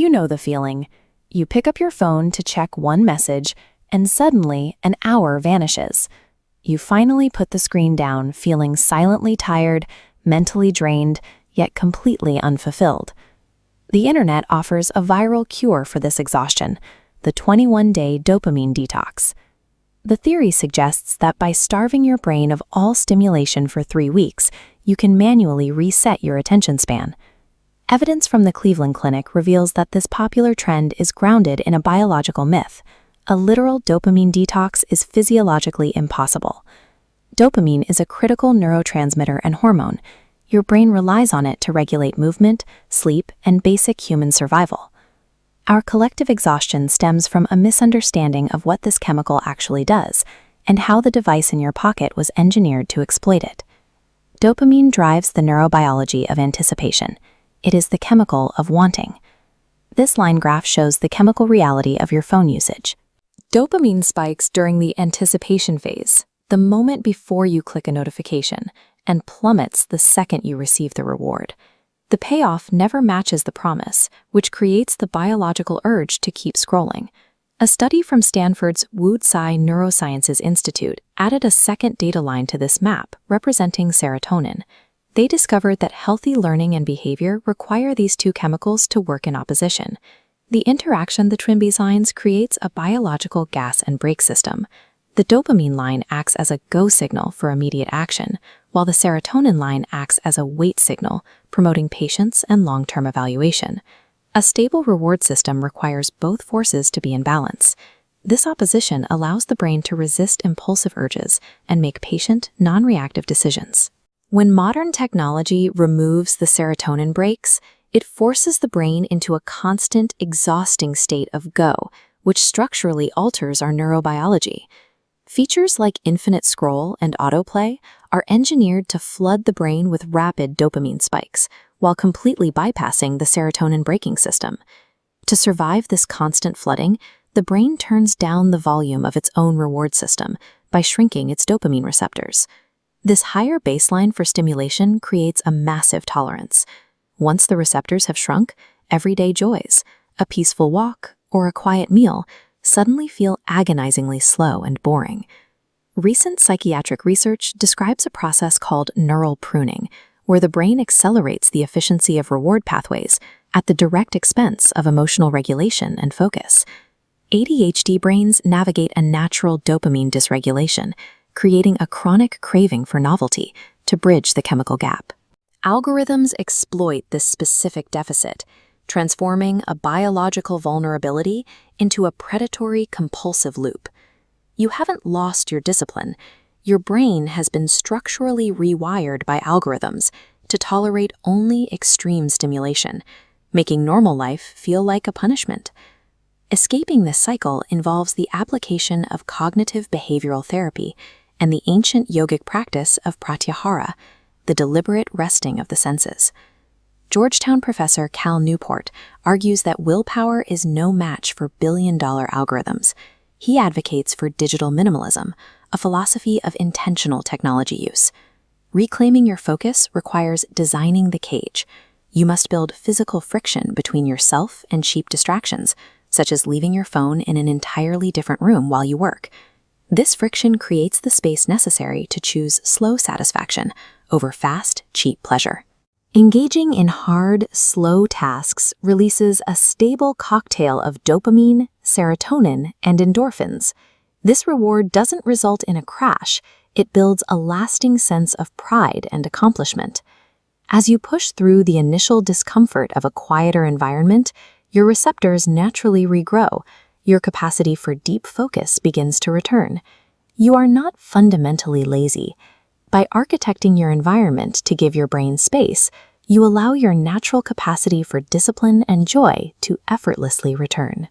You know the feeling. You pick up your phone to check one message, and suddenly an hour vanishes. You finally put the screen down, feeling silently tired, mentally drained, yet completely unfulfilled. The internet offers a viral cure for this exhaustion, the 21-day dopamine detox. The theory suggests that by starving your brain of all stimulation for 3 weeks, you can manually reset your attention span. Evidence from the Cleveland Clinic reveals that this popular trend is grounded in a biological myth. A literal dopamine detox is physiologically impossible. Dopamine is a critical neurotransmitter and hormone. Your brain relies on it to regulate movement, sleep, and basic human survival. Our collective exhaustion stems from a misunderstanding of what this chemical actually does, and how the device in your pocket was engineered to exploit it. Dopamine drives the neurobiology of anticipation. It is the chemical of wanting. This line graph shows the chemical reality of your phone usage. Dopamine spikes during the anticipation phase, the moment before you click a notification, and plummets the second you receive the reward. The payoff never matches the promise, which creates the biological urge to keep scrolling. A study from Stanford's Woodside Neurosciences Institute added a second data line to this map, representing serotonin. They discovered that healthy learning and behavior require these two chemicals to work in opposition. The interaction the twin signs creates a biological gas and brake system. The dopamine line acts as a go signal for immediate action, while the serotonin line acts as a wait signal, promoting patience and long-term evaluation. A stable reward system requires both forces to be in balance. This opposition allows the brain to resist impulsive urges and make patient, non-reactive decisions. When modern technology removes the serotonin brakes, it forces the brain into a constant, exhausting state of go, which structurally alters our neurobiology. Features like infinite scroll and autoplay are engineered to flood the brain with rapid dopamine spikes, while completely bypassing the serotonin braking system. To survive this constant flooding, the brain turns down the volume of its own reward system by shrinking its dopamine receptors. This higher baseline for stimulation creates a massive tolerance. Once the receptors have shrunk, everyday joys, a peaceful walk, or a quiet meal suddenly feel agonizingly slow and boring. Recent psychiatric research describes a process called neural pruning, where the brain accelerates the efficiency of reward pathways at the direct expense of emotional regulation and focus. ADHD brains navigate a natural dopamine dysregulation, creating a chronic craving for novelty to bridge the chemical gap. Algorithms exploit this specific deficit, transforming a biological vulnerability into a predatory compulsive loop. You haven't lost your discipline. Your brain has been structurally rewired by algorithms to tolerate only extreme stimulation, making normal life feel like a punishment. Escaping this cycle involves the application of cognitive behavioral therapy and the ancient yogic practice of pratyahara, the deliberate resting of the senses. Georgetown professor Cal Newport argues that willpower is no match for billion-dollar algorithms. He advocates for digital minimalism, a philosophy of intentional technology use. Reclaiming your focus requires designing the cage. You must build physical friction between yourself and cheap distractions, such as leaving your phone in an entirely different room while you work. This friction creates the space necessary to choose slow satisfaction over fast, cheap pleasure. Engaging in hard, slow tasks releases a stable cocktail of dopamine, serotonin, and endorphins. This reward doesn't result in a crash. It builds a lasting sense of pride and accomplishment. As you push through the initial discomfort of a quieter environment, your receptors naturally regrow. Your capacity for deep focus begins to return. You are not fundamentally lazy. By architecting your environment to give your brain space, you allow your natural capacity for discipline and joy to effortlessly return.